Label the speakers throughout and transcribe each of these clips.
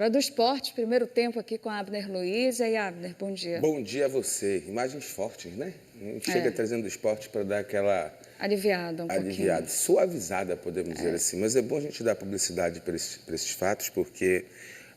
Speaker 1: Hora do esporte, primeiro tempo aqui com a Abner Luiz. E aí, Abner, bom dia.
Speaker 2: Bom dia a você. Imagens fortes, né? A gente chega trazendo o esporte para dar aquela...
Speaker 1: Aliviada um pouquinho.
Speaker 2: Suavizada, podemos dizer assim. Mas é bom a gente dar publicidade para esses fatos, porque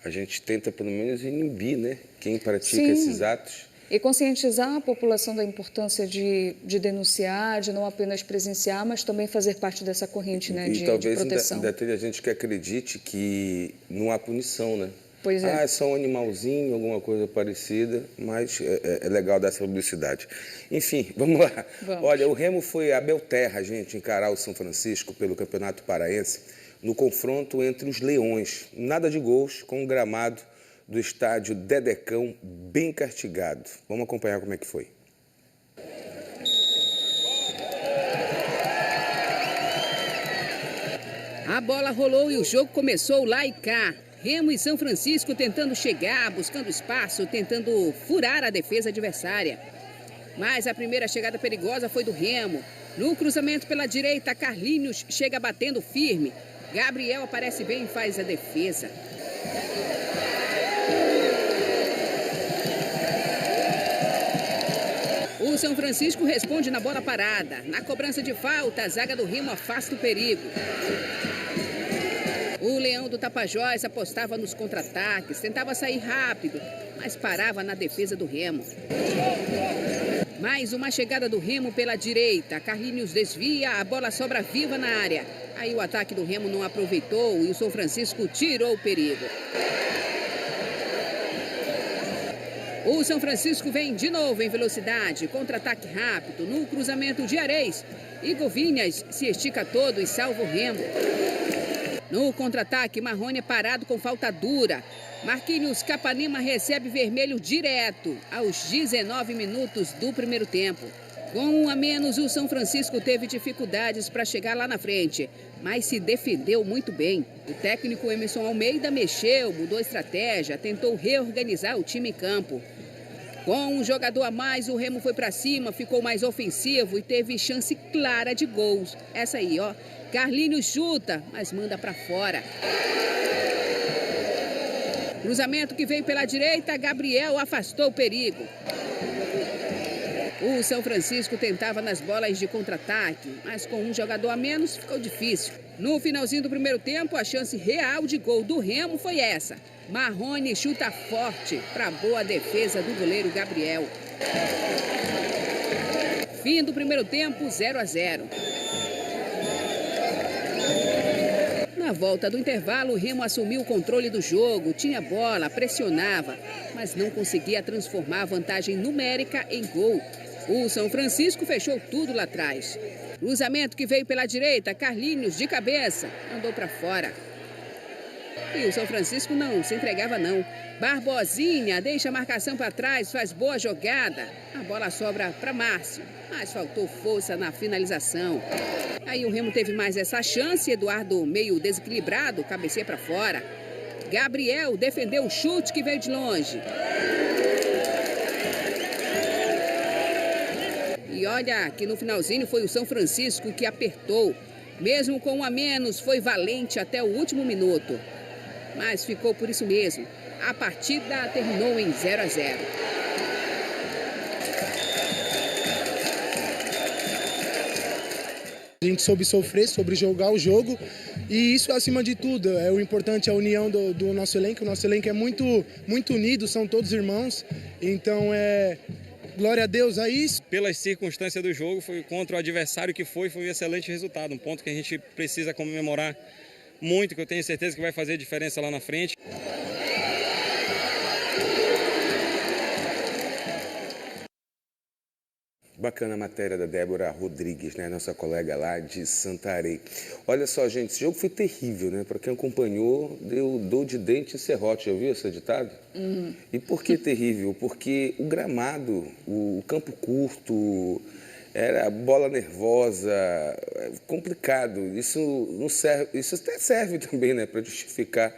Speaker 2: a gente tenta, pelo menos, inibir, né? Quem pratica esses atos.
Speaker 1: E conscientizar a população da importância de denunciar, de não apenas presenciar, mas também fazer parte dessa corrente, né, de
Speaker 2: talvez
Speaker 1: proteção.
Speaker 2: ainda tenha gente que acredite que não há punição, né?
Speaker 1: Pois é.
Speaker 2: É só um animalzinho, alguma coisa parecida, mas é legal dar essa publicidade. Enfim, vamos lá.
Speaker 1: Vamos.
Speaker 2: Olha, o Remo foi a Belterra, gente, encarar o São Francisco pelo Campeonato Paraense no confronto entre os Leões. Nada de gols, com o gramado do estádio Dedecão bem castigado. Vamos acompanhar como é que foi.
Speaker 3: A bola rolou e o jogo começou lá e cá. Remo e São Francisco tentando chegar, buscando espaço, tentando furar a defesa adversária. Mas a primeira chegada perigosa foi do Remo. No cruzamento pela direita, Carlinhos chega batendo firme. Gabriel aparece bem e faz a defesa. O São Francisco responde na bola parada. Na cobrança de falta, a zaga do Remo afasta o perigo. O Leão do Tapajós apostava nos contra-ataques, tentava sair rápido, mas parava na defesa do Remo. Mais uma chegada do Remo pela direita. Carlinhos desvia, a bola sobra viva na área. Aí o ataque do Remo não aproveitou e o São Francisco tirou o perigo. O São Francisco vem de novo em velocidade, contra-ataque rápido, no cruzamento de Areis. E Govinhas se estica todo e salva o Remo. No contra-ataque, Marrone é parado com falta dura. Marquinhos Capanema recebe vermelho direto aos 19 minutos do primeiro tempo. Com um a menos, o São Francisco teve dificuldades para chegar lá na frente, mas se defendeu muito bem. O técnico Emerson Almeida mexeu, mudou a estratégia, tentou reorganizar o time em campo. Com um jogador a mais, o Remo foi para cima, ficou mais ofensivo e teve chance clara de gols. Essa aí, ó. Carlinhos chuta, mas manda para fora. Cruzamento que veio pela direita, Gabriel afastou o perigo. O São Francisco tentava nas bolas de contra-ataque, mas com um jogador a menos ficou difícil. No finalzinho do primeiro tempo, a chance real de gol do Remo foi essa. Marrone chuta forte para boa defesa do goleiro Gabriel. Fim do primeiro tempo, 0-0. Na volta do intervalo, o Remo assumiu o controle do jogo, tinha bola, pressionava, mas não conseguia transformar a vantagem numérica em gol. O São Francisco fechou tudo lá atrás. Cruzamento que veio pela direita, Carlinhos de cabeça, andou para fora. E o São Francisco não se entregava não. Barbosinha deixa a marcação para trás, faz boa jogada. A bola sobra para Márcio, mas faltou força na finalização. Aí o Remo teve mais essa chance, Eduardo meio desequilibrado, cabeceia para fora. Gabriel defendeu o chute que veio de longe. E olha que no finalzinho foi o São Francisco que apertou. Mesmo com um a menos, foi valente até o último minuto. Mas ficou por isso mesmo. A partida terminou em 0-0.
Speaker 4: A gente soube sofrer, sobre jogar o jogo, e isso acima de tudo. O importante é a união do nosso elenco. O nosso elenco é muito unido, são todos irmãos. Então, glória a Deus a isso.
Speaker 5: Pelas circunstâncias do jogo, foi contra o adversário que foi um excelente resultado. Um ponto que a gente precisa comemorar muito, que eu tenho certeza que vai fazer diferença lá na frente.
Speaker 2: Bacana a matéria da Débora Rodrigues, né? Nossa colega lá de Santarém. Olha só, gente, esse jogo foi terrível, né? Para quem acompanhou, deu dor de dente e serrote. Já viu esse ditado? E por que terrível? Porque o gramado, o campo curto, era bola nervosa, complicado. Isso não serve, isso até serve também, né? Para justificar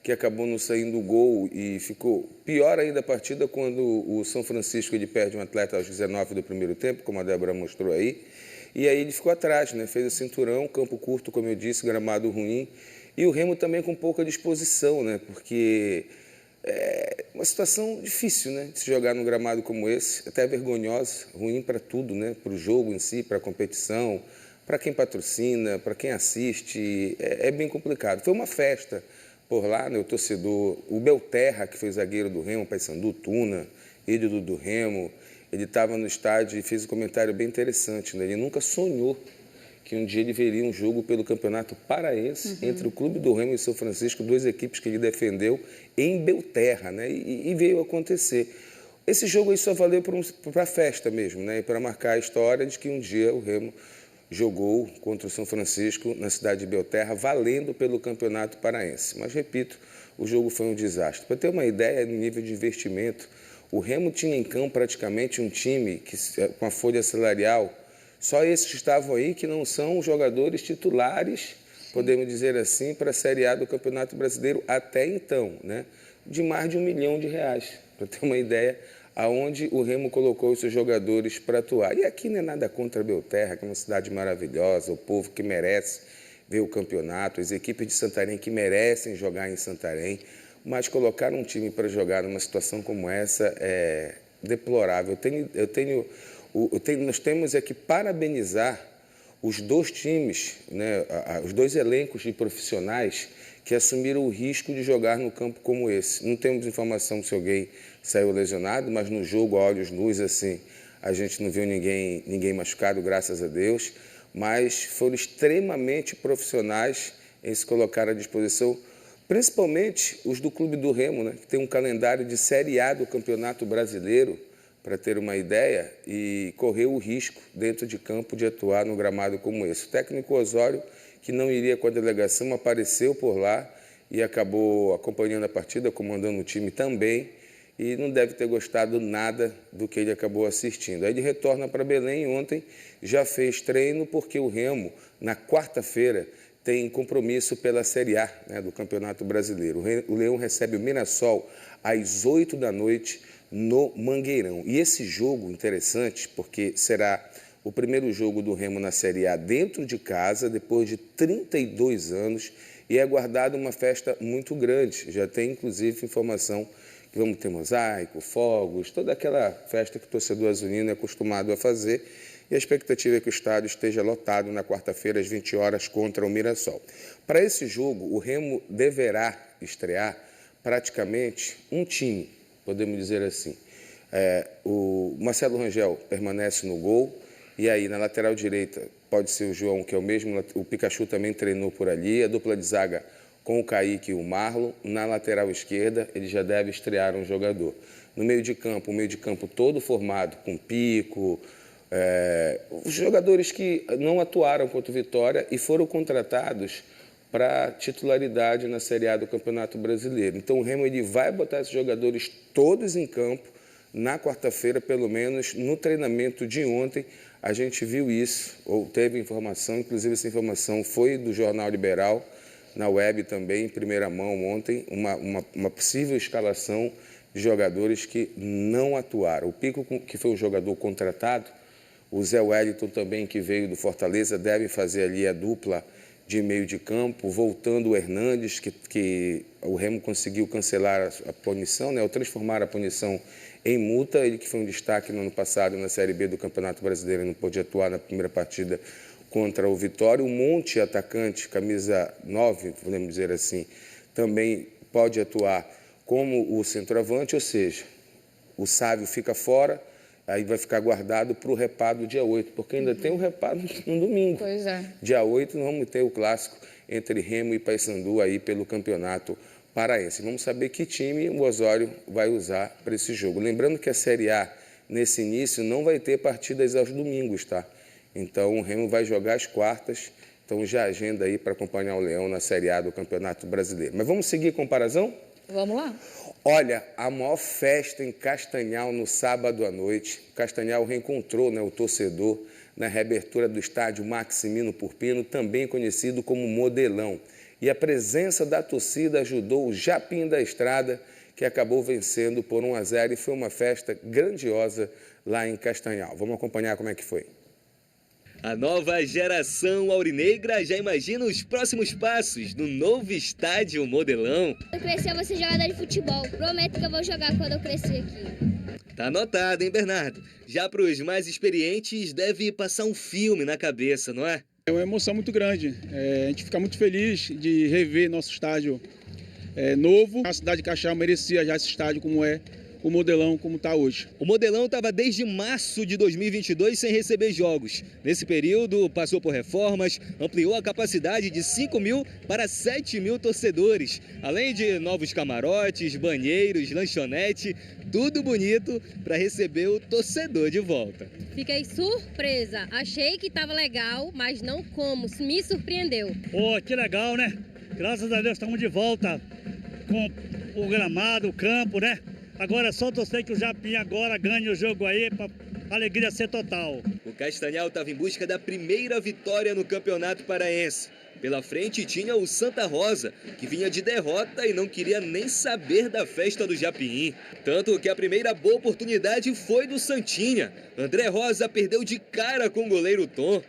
Speaker 2: que acabou não saindo o gol e ficou pior ainda a partida quando o São Francisco ele perde um atleta aos 19 do primeiro tempo, como a Débora mostrou aí, e aí ele ficou atrás, né? Fez a cinturão, campo curto, como eu disse, gramado ruim, E o Remo também com pouca disposição, né? Porque é uma situação difícil, né? De se jogar num gramado como esse, até vergonhosa, ruim para tudo, né? Para o jogo em si, para a competição, para quem patrocina, para quem assiste, é bem complicado. Foi uma festa por lá, né? O torcedor, o Belterra, que foi zagueiro do Remo, Paysandu, Tuna, ídolo do Remo, ele estava no estádio e fez um comentário bem interessante, né? Ele nunca sonhou que um dia ele veria um jogo pelo Campeonato Paraense entre o Clube do Remo e São Francisco, duas equipes que ele defendeu em Belterra, né? E veio acontecer. Esse jogo aí só valeu para a festa mesmo, né? E para marcar a história de que um dia o Remo jogou contra o São Francisco na cidade de Belterra, valendo pelo Campeonato Paraense. Mas, repito, o jogo foi um desastre. Para ter uma ideia, no nível de investimento, o Remo tinha em campo praticamente um time que, com a folha salarial, só esses que estavam aí que não são jogadores titulares, podemos dizer assim, para a Série A do Campeonato Brasileiro até então, né? De mais de R$1 milhão, para ter uma ideia aonde o Remo colocou os seus jogadores para atuar. E aqui não é nada contra a Belterra, que é uma cidade maravilhosa, o povo que merece ver o campeonato, as equipes de Santarém que merecem jogar em Santarém, mas colocar um time para jogar numa situação como essa é deplorável. Nós temos que parabenizar os dois times, né, os dois elencos de profissionais que assumiram o risco de jogar no campo como esse. Não temos informação se alguém saiu lesionado, mas no jogo, a olhos nus, assim, a gente não viu ninguém machucado, graças a Deus, mas foram extremamente profissionais em se colocar à disposição, principalmente os do Clube do Remo, né, que tem um calendário de Série A do Campeonato Brasileiro, para ter uma ideia, e correu o risco dentro de campo de atuar no gramado como esse. O técnico Osório, que não iria com a delegação, apareceu por lá e acabou acompanhando a partida, comandando o time também, e não deve ter gostado nada do que ele acabou assistindo. Aí ele retorna para Belém e ontem já fez treino, porque o Remo, na quarta-feira, tem compromisso pela Série A, né, do Campeonato Brasileiro. O Leão recebe o Mirassol às 8 da noite no Mangueirão. E esse jogo interessante, porque será o primeiro jogo do Remo na Série A dentro de casa, depois de 32 anos, e é aguardada uma festa muito grande. Já tem, inclusive, informação que vamos ter mosaico, fogos, toda aquela festa que o torcedor azulino é acostumado a fazer, e a expectativa é que o estádio esteja lotado na quarta-feira, às 20 horas, contra o Mirassol. Para esse jogo, o Remo deverá estrear praticamente um time, podemos dizer assim. O Marcelo Rangel permanece no gol, e aí na lateral direita pode ser o João, que é o mesmo, o Pikachu também treinou por ali, a dupla de zaga com o Kaique e o Marlon. Na lateral esquerda, ele já deve estrear um jogador. No meio de campo, o meio de campo todo formado com Pico, os jogadores que não atuaram contra o Vitória e foram contratados para titularidade na Série A do Campeonato Brasileiro. Então o Remo ele vai botar esses jogadores todos em campo na quarta-feira, pelo menos no treinamento de ontem. A gente viu isso, ou teve informação, inclusive essa informação foi do Jornal Liberal, na web também, em primeira mão ontem, uma possível escalação de jogadores que não atuaram. O Pico, que foi um jogador contratado, o Zé Wellington também, que veio do Fortaleza, deve fazer ali a dupla de meio de campo, voltando o Hernandes, que o Remo conseguiu cancelar a punição, né, ou transformar a punição em multa. Ele que foi um destaque no ano passado na Série B do Campeonato Brasileiro e não pôde atuar na primeira partida contra o Vitória. O Monte, atacante, camisa 9, podemos dizer assim, também pode atuar como o centroavante, ou seja, o Sávio fica fora, aí vai ficar guardado para o reparo do dia 8, porque ainda tem o reparo no domingo.
Speaker 1: Pois é.
Speaker 2: Dia 8 nós vamos ter o clássico entre Remo e Paysandu aí pelo Campeonato Paraense. Vamos saber que time o Osório vai usar para esse jogo. Lembrando que a Série A, nesse início, não vai ter partidas aos domingos, tá? Então o Remo vai jogar às quartas, então já agenda aí para acompanhar o Leão na Série A do Campeonato Brasileiro. Mas vamos seguir a comparação?
Speaker 1: Vamos lá.
Speaker 2: Olha, a maior festa em Castanhal no sábado à noite. Castanhal reencontrou, né, o torcedor na reabertura do estádio Maximino Purpino, também conhecido como Modelão. E a presença da torcida ajudou o Japim da Estrada, que acabou vencendo por 1-0, e foi uma festa grandiosa lá em Castanhal. Vamos acompanhar como é que foi.
Speaker 6: A nova geração aurinegra já imagina os próximos passos no novo estádio Modelão.
Speaker 7: Eu cresci, eu vou ser jogador de futebol. Prometo que eu vou jogar quando eu crescer aqui.
Speaker 6: Tá anotado, hein, Bernardo? Já para os mais experientes, deve passar um filme na cabeça, não é?
Speaker 8: É uma emoção muito grande. A gente fica muito feliz de rever nosso estádio novo. A cidade de Caxias merecia já esse estádio como é o Modelão, como está hoje.
Speaker 6: O Modelão estava desde março de 2022 sem receber jogos. Nesse período, passou por reformas, ampliou a capacidade de 5 mil para 7 mil torcedores. Além de novos camarotes, banheiros, lanchonete, tudo bonito para receber o torcedor de volta.
Speaker 9: Fiquei surpresa. Achei que estava legal, mas não como. Me surpreendeu.
Speaker 10: Pô, que legal, né? Graças a Deus estamos de volta com o gramado, o campo, né? Agora é só torcer que o Japim agora ganhe o jogo aí para a alegria ser total.
Speaker 6: O Castanhal estava em busca da primeira vitória no Campeonato Paraense. Pela frente tinha o Santa Rosa, que vinha de derrota e não queria nem saber da festa do Japim. Tanto que a primeira boa oportunidade foi do Santinha. André Rosa perdeu de cara com o goleiro Tom.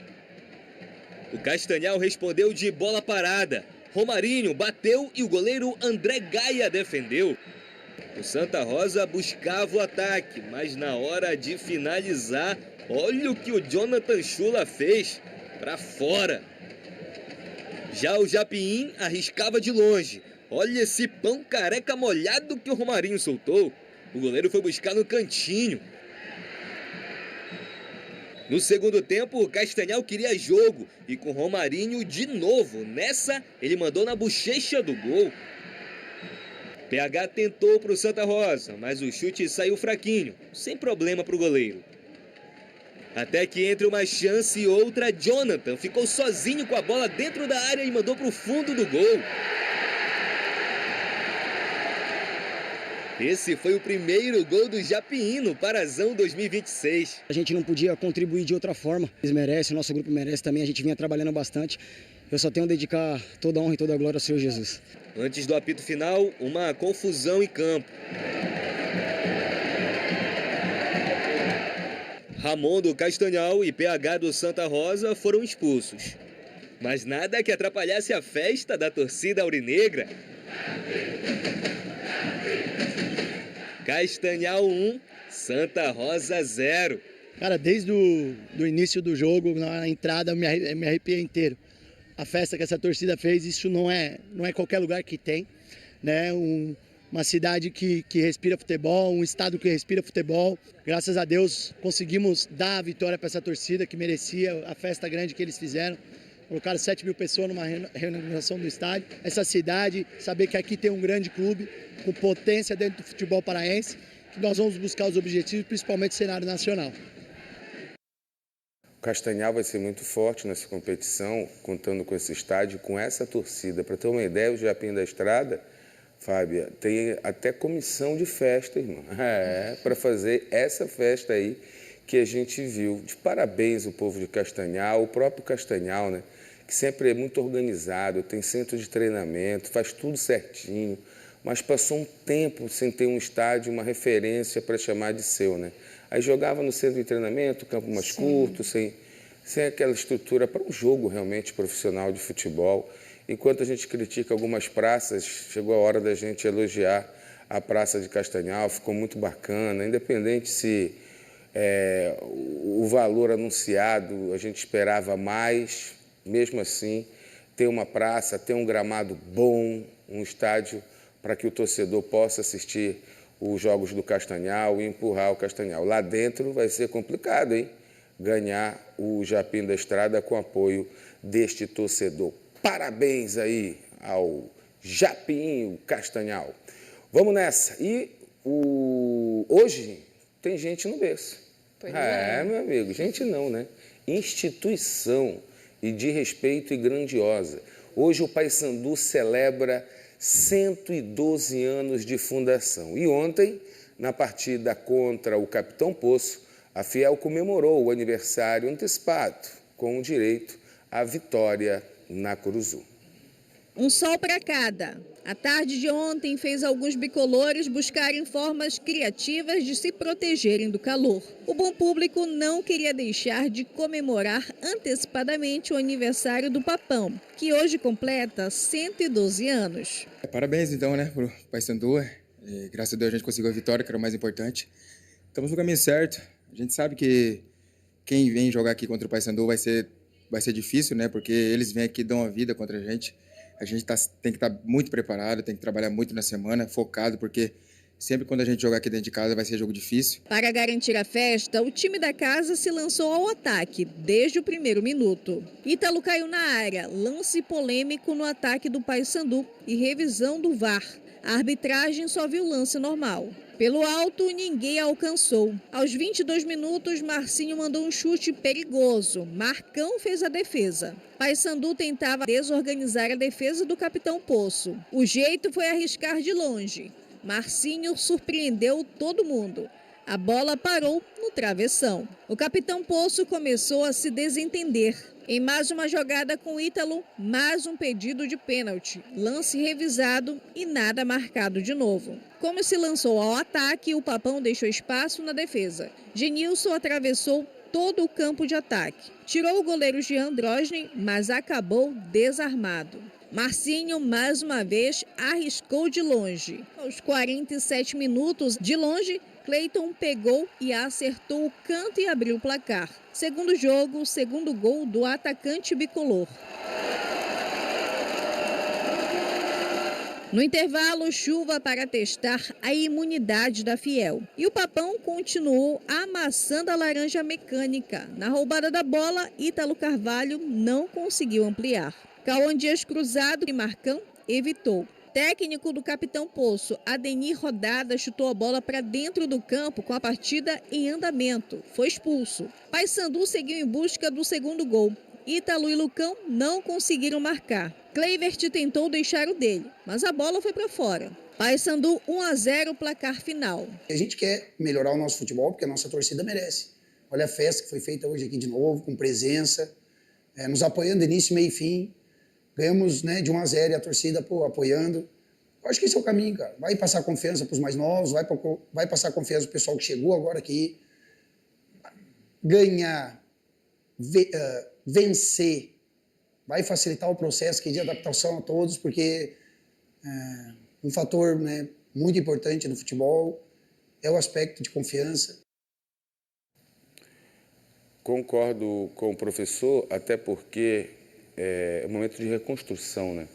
Speaker 6: O Castanhal respondeu de bola parada. Romarinho bateu e o goleiro André Gaia defendeu. O Santa Rosa buscava o ataque, mas na hora de finalizar, olha o que o Jonathan Chula fez, para fora. Já o Japim arriscava de longe. Olha esse pão careca molhado que o Romarinho soltou. O goleiro foi buscar no cantinho. No segundo tempo, o Castanhal queria jogo e com Romarinho de novo. Nessa, ele mandou na bochecha do gol. PH tentou para o Santa Rosa, mas o chute saiu fraquinho, sem problema para o goleiro. Até que entre uma chance e outra, Jonathan ficou sozinho com a bola dentro da área e mandou para o fundo do gol. Esse foi o primeiro gol do Japim no Parazão 2026.
Speaker 11: A gente não podia contribuir de outra forma. Eles merecem, o nosso grupo merece também, a gente vinha trabalhando bastante. Eu só tenho a dedicar toda a honra e toda a glória ao Senhor Jesus.
Speaker 6: Antes do apito final, uma confusão em campo. Ramon do Castanhal e PH do Santa Rosa foram expulsos. Mas nada que atrapalhasse a festa da torcida aurinegra. Castanhal 1, Santa Rosa 0.
Speaker 12: Cara, desde o início do jogo, na entrada, eu me arrepiei inteiro. A festa que essa torcida fez, isso não é qualquer lugar que tem, né? Uma cidade que respira futebol, um estado que respira futebol. Graças a Deus conseguimos dar a vitória para essa torcida que merecia a festa grande que eles fizeram. Colocaram 7 mil pessoas numa reinauguração do estádio. Essa cidade, saber que aqui tem um grande clube com potência dentro do futebol paraense, que nós vamos buscar os objetivos, principalmente no cenário nacional.
Speaker 2: O Castanhal vai ser muito forte nessa competição, contando com esse estádio, com essa torcida. Para ter uma ideia, o Japim da Estrada, Fábia, tem até comissão de festa, irmão. Para fazer essa festa aí que a gente viu. De parabéns o povo de Castanhal, o próprio Castanhal, né? Que sempre é muito organizado, tem centro de treinamento, faz tudo certinho, mas passou um tempo sem ter um estádio, uma referência para chamar de seu, né? Aí jogava no centro de treinamento, campo mais curto, sem aquela estrutura para um jogo realmente profissional de futebol. Enquanto a gente critica algumas praças, chegou a hora da gente elogiar a Praça de Castanhal, ficou muito bacana, independente se o valor anunciado a gente esperava mais, mesmo assim, ter uma praça, ter um gramado bom, um estádio para que o torcedor possa assistir os jogos do Castanhal e empurrar o Castanhal. Lá dentro vai ser complicado, hein? Ganhar o Japim da Estrada com apoio deste torcedor. Parabéns aí ao Japim, o Castanhal. Vamos nessa. E hoje tem gente no berço. Meu amigo, gente não, né? Instituição e de respeito e grandiosa. Hoje o Paysandu celebra 112 anos de fundação. E ontem, na partida contra o Capitão Poço, a Fiel comemorou o aniversário antecipado, com o direito à vitória na Curuzu.
Speaker 13: Um sol para cada. A tarde de ontem fez alguns bicolores buscarem formas criativas de se protegerem do calor. O bom público não queria deixar de comemorar antecipadamente o aniversário do Papão, que hoje completa 112 anos.
Speaker 14: Parabéns então, né, pro Paysandu. Graças a Deus a gente conseguiu a vitória, que era o mais importante. Estamos no caminho certo. A gente sabe que quem vem jogar aqui contra o Paysandu vai ser difícil, né, porque eles vêm aqui e dão a vida contra a gente. A gente tem que estar muito preparado, tem que trabalhar muito na semana, focado, porque sempre quando a gente jogar aqui dentro de casa vai ser jogo difícil.
Speaker 13: Para garantir a festa, o time da casa se lançou ao ataque desde o primeiro minuto. Ítalo caiu na área, lance polêmico no ataque do Paysandu e revisão do VAR. A arbitragem só viu o lance normal. Pelo alto, ninguém alcançou. Aos 22 minutos, Marcinho mandou um chute perigoso. Marcão fez a defesa. Paysandu tentava desorganizar a defesa do capitão Poço. O jeito foi arriscar de longe. Marcinho surpreendeu todo mundo. A bola parou no travessão. O capitão Poço começou a se desentender. Em mais uma jogada com Ítalo, mais um pedido de pênalti. Lance revisado e nada marcado de novo. Como se lançou ao ataque, o Papão deixou espaço na defesa. Genilson atravessou todo o campo de ataque. Tirou o goleiro Jean Drosny, mas acabou desarmado. Marcinho, mais uma vez, arriscou de longe. Aos 47 minutos, de longe, Cleiton pegou e acertou o canto e abriu o placar. Segundo jogo, o segundo gol do atacante bicolor. No intervalo, chuva para testar a imunidade da Fiel. E o Papão continuou amassando a laranja mecânica. Na roubada da bola, Ítalo Carvalho não conseguiu ampliar. Cauã Dias cruzado e Marcão evitou. Técnico do capitão Poço, Adenir Rodada, chutou a bola para dentro do campo com a partida em andamento. Foi expulso. Paysandu seguiu em busca do segundo gol. Ítalo e Lucão não conseguiram marcar. Kleivert tentou deixar o dele, mas a bola foi para fora. Paysandu 1-0, placar final.
Speaker 15: A gente quer melhorar o nosso futebol porque a nossa torcida merece. Olha a festa que foi feita hoje aqui de novo, com presença, nos apoiando início, meio e fim. Ganhamos, né, de 1-0 e a torcida apoiando. Eu acho que esse é o caminho, cara. Vai passar confiança para os mais novos, vai passar confiança para o pessoal que chegou agora aqui. Ganhar, vencer, vai facilitar o processo de adaptação a todos, porque um fator, né, muito importante no futebol é o aspecto de confiança.
Speaker 2: Concordo com o professor, até porque é um momento de reconstrução, né?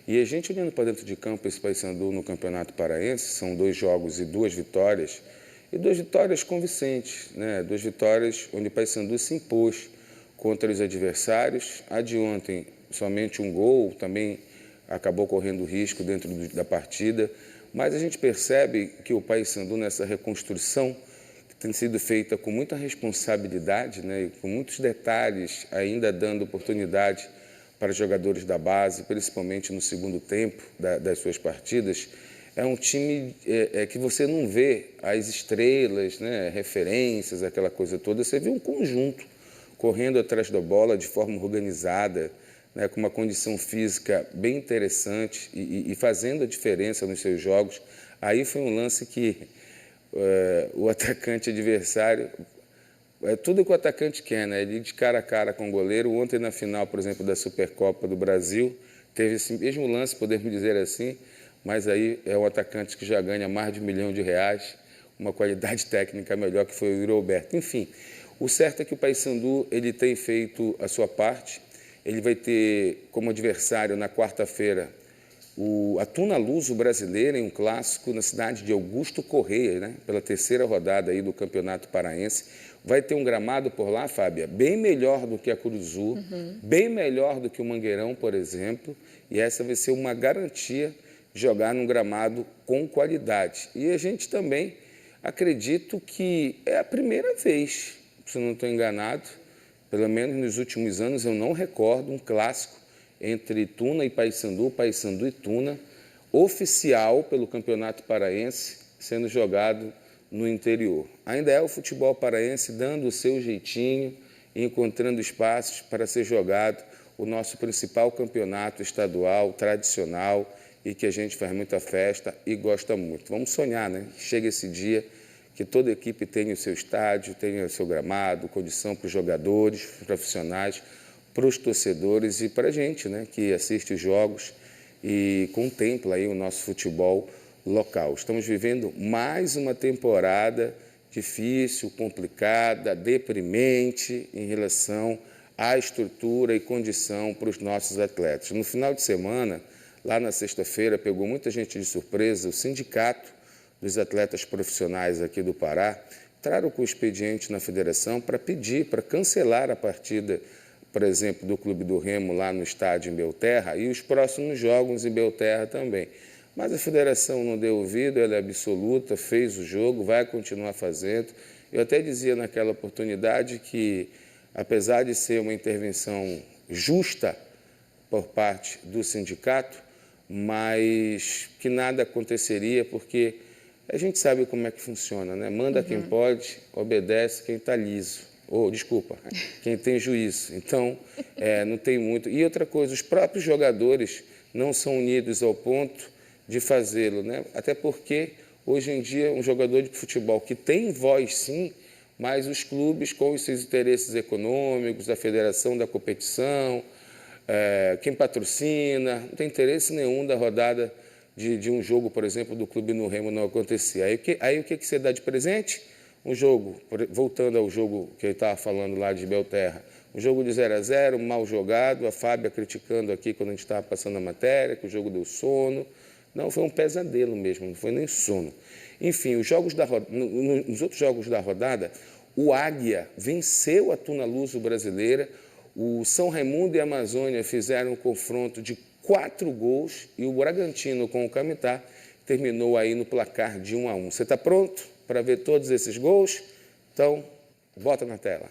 Speaker 2: E a gente olhando para dentro de campo esse Paysandu no Campeonato Paraense, são 2 jogos e 2 vitórias, e 2 vitórias convincentes, né? 2 vitórias onde o Paysandu se impôs contra os adversários. A de ontem, somente um gol, também acabou correndo risco dentro da partida, mas a gente percebe que o Paysandu nessa reconstrução que tem sido feita com muita responsabilidade, né? E com muitos detalhes, ainda dando oportunidade para jogadores da base, principalmente no segundo tempo das suas partidas, é um time que você não vê as estrelas, né, referências, aquela coisa toda, você vê um conjunto correndo atrás da bola de forma organizada, né, com uma condição física bem interessante e fazendo a diferença nos seus jogos. Aí foi um lance que o atacante adversário... tudo que o atacante quer, né? Ele de cara a cara com o goleiro. Ontem, na final, por exemplo, da Supercopa do Brasil, teve esse mesmo lance, podemos dizer assim, mas aí é o atacante que já ganha mais de R$1 milhão, uma qualidade técnica melhor, que foi o Yuri Alberto. Enfim, o certo é que o Paysandu ele tem feito a sua parte. Ele vai ter como adversário, na quarta-feira, a Tuna Luso brasileira em um clássico na cidade de Augusto Correia, né? Pela 3ª rodada aí do Campeonato Paraense. Vai ter um gramado por lá, Fábia, bem melhor do que a Curuzu, bem melhor do que o Mangueirão, por exemplo, e essa vai ser uma garantia de jogar num gramado com qualidade. E a gente também, acredito que é a primeira vez, se eu não estou enganado, pelo menos nos últimos anos eu não recordo um clássico entre Tuna e Paysandu, Paysandu e Tuna, oficial pelo Campeonato Paraense, sendo jogado no interior. Ainda é o futebol paraense dando o seu jeitinho, encontrando espaços para ser jogado o nosso principal campeonato estadual, tradicional, e que a gente faz muita festa e gosta muito. Vamos sonhar, né? Chega esse dia que toda equipe tenha o seu estádio, tenha o seu gramado, condição para os jogadores, profissionais, para os torcedores e para a gente, né? Que assiste os jogos e contempla aí o nosso futebol local. Estamos vivendo mais uma temporada difícil, complicada, deprimente em relação à estrutura e condição para os nossos atletas. No final de semana, lá na sexta-feira, pegou muita gente de surpresa, o sindicato dos atletas profissionais aqui do Pará entraram com o expediente na federação para pedir, para cancelar a partida, por exemplo, do Clube do Remo lá no estádio em Belterra e os próximos jogos em Belterra também. Mas a federação não deu ouvido, ela é absoluta, fez o jogo, vai continuar fazendo. Eu até dizia naquela oportunidade que, apesar de ser uma intervenção justa por parte do sindicato, mas que nada aconteceria, porque a gente sabe como é que funciona, né? Manda quem pode, obedece quem está liso. Desculpa, quem tem juízo. Então, não tem muito. E outra coisa, os próprios jogadores não são unidos ao ponto de fazê-lo, né? Até porque, hoje em dia, um jogador de futebol que tem voz, sim, mas os clubes, com os seus interesses econômicos, a federação da competição, quem patrocina, não tem interesse nenhum da rodada de um jogo, por exemplo, do Clube no Remo não acontecer. Aí o que você dá de presente? Um jogo, voltando ao jogo que eu estava falando lá de Belterra, um jogo de 0-0, mal jogado, a Fábia criticando aqui quando a gente estava passando a matéria, que o jogo deu sono. Não, foi um pesadelo mesmo, não foi nem sono. Enfim, nos outros jogos da rodada, o Águia venceu a Tuna Luso brasileira, o São Raimundo e a Amazônia fizeram um confronto de 4 gols e o Bragantino com o Camitá terminou aí no placar de 1-1. Você está pronto para ver todos esses gols? Então, bota na tela.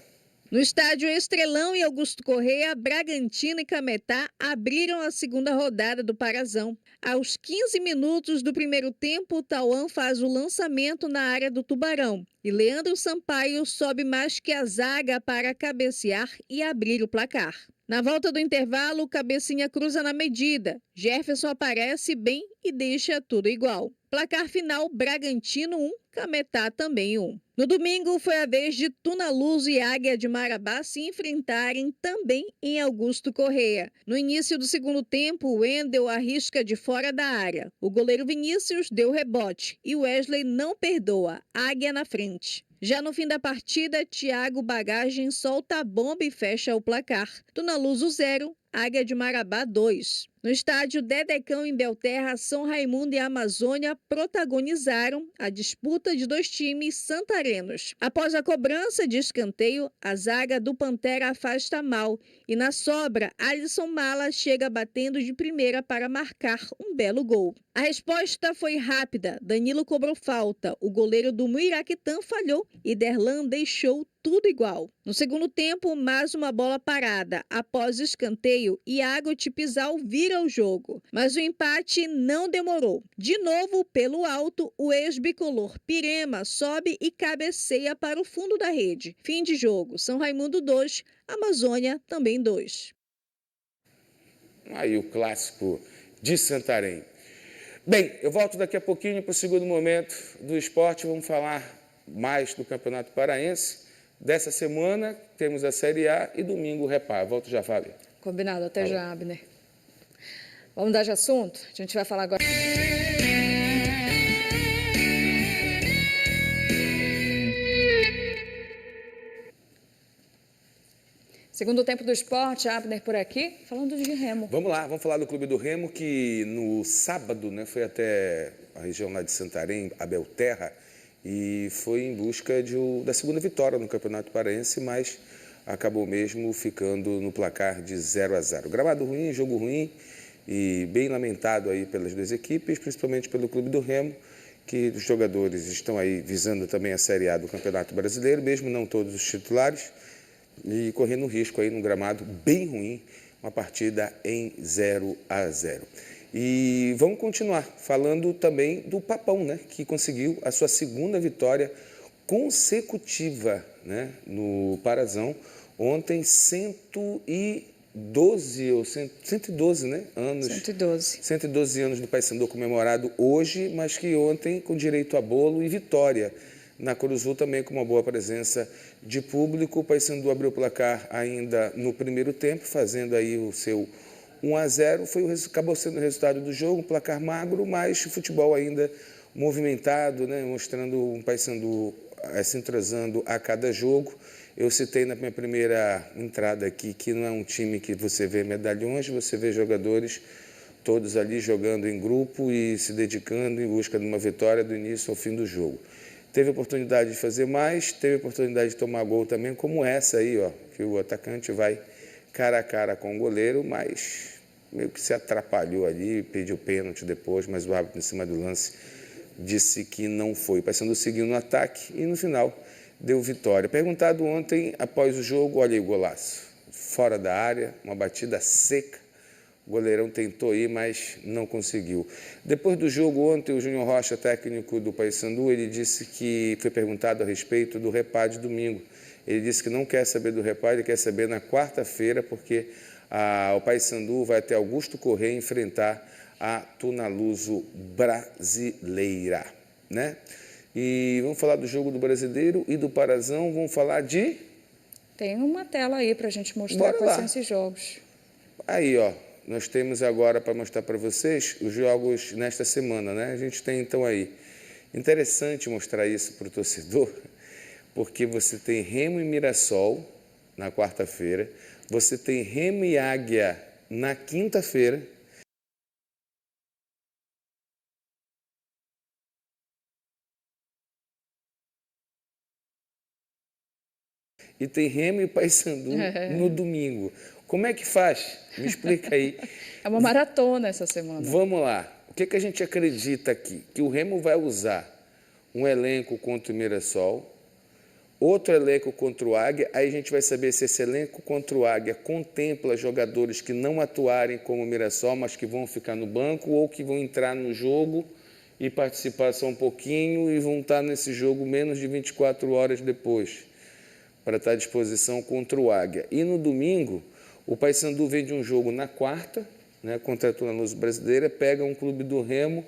Speaker 13: No estádio Estrelão e Augusto Corrêa, Bragantino e Cametá abriram a segunda rodada do Parazão. Aos 15 minutos do primeiro tempo, o Tauan faz o lançamento na área do Tubarão e Leandro Sampaio sobe mais que a zaga para cabecear e abrir o placar. Na volta do intervalo, o Cabecinha cruza na medida. Jefferson aparece bem e deixa tudo igual. Placar final, Bragantino 1, Cametá também 1. No domingo, foi a vez de Tuna Luso e Águia de Marabá se enfrentarem também em Augusto Corrêa. No início do segundo tempo, o Wendel arrisca de fora da área. O goleiro Vinícius deu rebote e Wesley não perdoa, Águia na frente. Já no fim da partida, Thiago Bagagem solta a bomba e fecha o placar. Tuna Luso 0, Águia de Marabá 2. No estádio Dedecão, em Belterra, São Raimundo e Amazônia protagonizaram a disputa de 2 times santarenos. Após a cobrança de escanteio, a zaga do Pantera afasta mal e na sobra, Alisson Mala chega batendo de primeira para marcar um belo gol. A resposta foi rápida, Danilo cobrou falta, o goleiro do Muiraquitã falhou e Derlan deixou tudo igual. No segundo tempo, mais uma bola parada. Após o escanteio, Iago Tipizal vira o jogo. Mas o empate não demorou. De novo, pelo alto, o ex-bicolor Pirema sobe e cabeceia para o fundo da rede. Fim de jogo. São Raimundo 2, Amazônia também 2.
Speaker 2: Aí o clássico de Santarém. Bem, eu volto daqui a pouquinho para o segundo momento do esporte. Vamos falar mais do Campeonato Paraense. Dessa semana temos a Série A e domingo o Repar. Volto já, Fábio.
Speaker 1: Combinado, até já, Abner. Vamos mudar de assunto? A gente vai falar agora. Segundo tempo do esporte, Abner por aqui, falando de Remo.
Speaker 2: Vamos lá, vamos falar do Clube do Remo, que no sábado, né, foi até a região lá de Santarém, a Belterra, e foi em busca da segunda vitória no Campeonato Paraense, mas acabou mesmo ficando no placar de 0-0. Gramado ruim, jogo ruim e bem lamentado aí pelas duas equipes, principalmente pelo Clube do Remo, que os jogadores estão aí visando também a Série A do Campeonato Brasileiro, mesmo não todos os titulares, e correndo risco aí num gramado bem ruim, uma partida em 0-0. E vamos continuar falando também do Papão, né, que conseguiu a sua segunda vitória consecutiva, né, no Parazão. Ontem, 103 112, né, anos.
Speaker 1: 112.
Speaker 2: 112 anos do Paysandu comemorado hoje, mas que ontem com direito a bolo e vitória. Na Curuzu também com uma boa presença de público. O Paysandu abriu o placar ainda no primeiro tempo, fazendo aí o seu 1-0. Acabou sendo o resultado do jogo, um placar magro, mas o futebol ainda movimentado, né, mostrando um Paysandu se entrosando a cada jogo. Eu citei na minha primeira entrada aqui que não é um time que você vê medalhões, você vê jogadores todos ali jogando em grupo e se dedicando em busca de uma vitória do início ao fim do jogo. Teve oportunidade de fazer mais, teve oportunidade de tomar gol também, como essa aí, ó, que o atacante vai cara a cara com o goleiro, mas meio que se atrapalhou ali, pediu pênalti depois, mas o árbitro em cima do lance disse que não foi. O Paysandu seguiu no ataque e no final deu vitória. Perguntado ontem, após o jogo, olha aí o golaço. Fora da área, uma batida seca. O goleirão tentou ir, mas não conseguiu. Depois do jogo ontem, o Júnior Rocha, técnico do Paysandu, ele disse que foi perguntado a respeito do repá de domingo. Ele disse que não quer saber do repá, ele quer saber na quarta-feira, porque o Paysandu vai até Augusto Corrêa enfrentar a Tunaluso brasileira, né? E vamos falar do jogo do Brasileiro e do Parazão, vamos falar de...
Speaker 1: Tem uma tela aí para a gente mostrar quais são esses jogos.
Speaker 2: Aí, ó, nós temos agora para mostrar para vocês os jogos nesta semana, né? A gente tem então aí. Interessante mostrar isso para o torcedor, porque você tem Remo e Mirassol na quarta-feira, você tem Remo e Águia na quinta-feira, e tem Remo e Paysandu no domingo. Como é que faz? Me explica aí.
Speaker 1: É uma maratona essa semana.
Speaker 2: Vamos lá. O que a gente acredita aqui? Que o Remo vai usar um elenco contra o Mirassol, outro elenco contra o Águia, aí a gente vai saber se esse elenco contra o Águia contempla jogadores que não atuarem como o Mirassol, mas que vão ficar no banco, ou que vão entrar no jogo e participar só um pouquinho e vão estar nesse jogo menos de 24 horas depois, para estar à disposição contra o Águia. E no domingo, o Paysandu vem de um jogo na quarta, né, contra a Tunaluso brasileira, pega um clube do Remo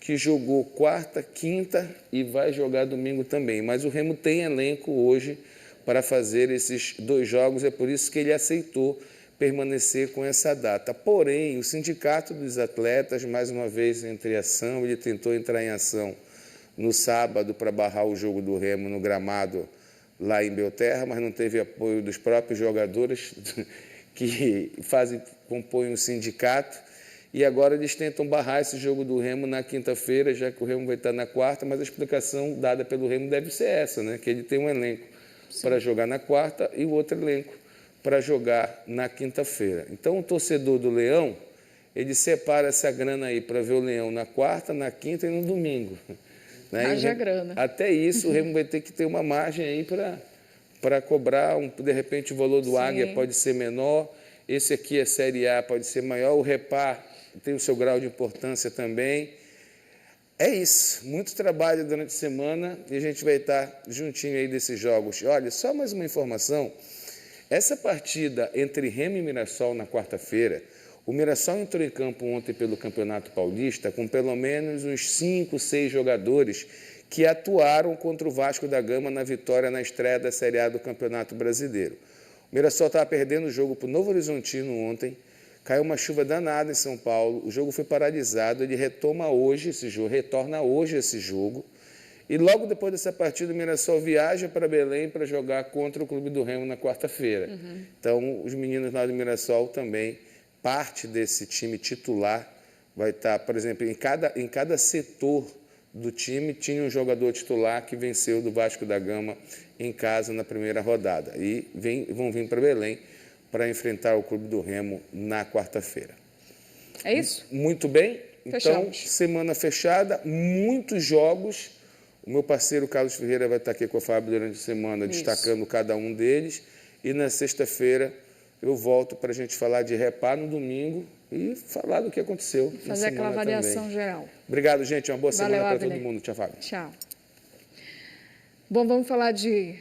Speaker 2: que jogou quarta, quinta e vai jogar domingo também. Mas o Remo tem elenco hoje para fazer esses dois jogos, é por isso que ele aceitou permanecer com essa data. Porém, o Sindicato dos Atletas, mais uma vez, entra em ação, ele tentou entrar em ação no sábado para barrar o jogo do Remo no gramado lá em Belterra, mas não teve apoio dos próprios jogadores que compõem o sindicato, e agora eles tentam barrar esse jogo do Remo na quinta-feira, já que o Remo vai estar na quarta, mas a explicação dada pelo Remo deve ser essa, né? Que ele tem um elenco para jogar na quarta e o outro elenco para jogar na quinta-feira. Então, o torcedor do Leão, ele separa essa grana aí para ver o Leão na quarta, na quinta e no domingo. Né?
Speaker 1: Haja grana.
Speaker 2: Até isso, o Remo vai ter que ter uma margem aí para cobrar, de repente o valor do Águia pode ser menor, esse aqui é Série A, pode ser maior, o repá tem o seu grau de importância também. É isso, muito trabalho durante a semana e a gente vai estar juntinho aí desses jogos. Olha, só mais uma informação, essa partida entre Remo e Mirassol na quarta-feira, o Mirassol entrou em campo ontem pelo Campeonato Paulista com pelo menos uns 5, 6 jogadores que atuaram contra o Vasco da Gama na vitória na estreia da Série A do Campeonato Brasileiro. O Mirassol estava perdendo o jogo para o Novo Horizontino ontem, caiu uma chuva danada em São Paulo, o jogo foi paralisado, ele retorna hoje esse jogo, e logo depois dessa partida o Mirassol viaja para Belém para jogar contra o Clube do Remo na quarta-feira. Então, os meninos lá do Mirassol também, parte desse time titular, vai estar, por exemplo, em cada setor do time tinha um jogador titular que venceu do Vasco da Gama em casa na primeira rodada. E vão vir para Belém para enfrentar o Clube do Remo na quarta-feira.
Speaker 1: É isso?
Speaker 2: Muito bem.
Speaker 1: Fechamos.
Speaker 2: Então, semana fechada, muitos jogos. O meu parceiro Carlos Ferreira vai estar aqui com a Fábio durante a semana, destacando cada um deles. E na sexta-feira eu volto para a gente falar de repá no domingo e falar do que aconteceu.
Speaker 1: Fazer aquela avaliação geral.
Speaker 2: Obrigado, gente. Uma boa semana para todo mundo. Tchau, Fábio.
Speaker 1: Tchau. Bom, vamos falar de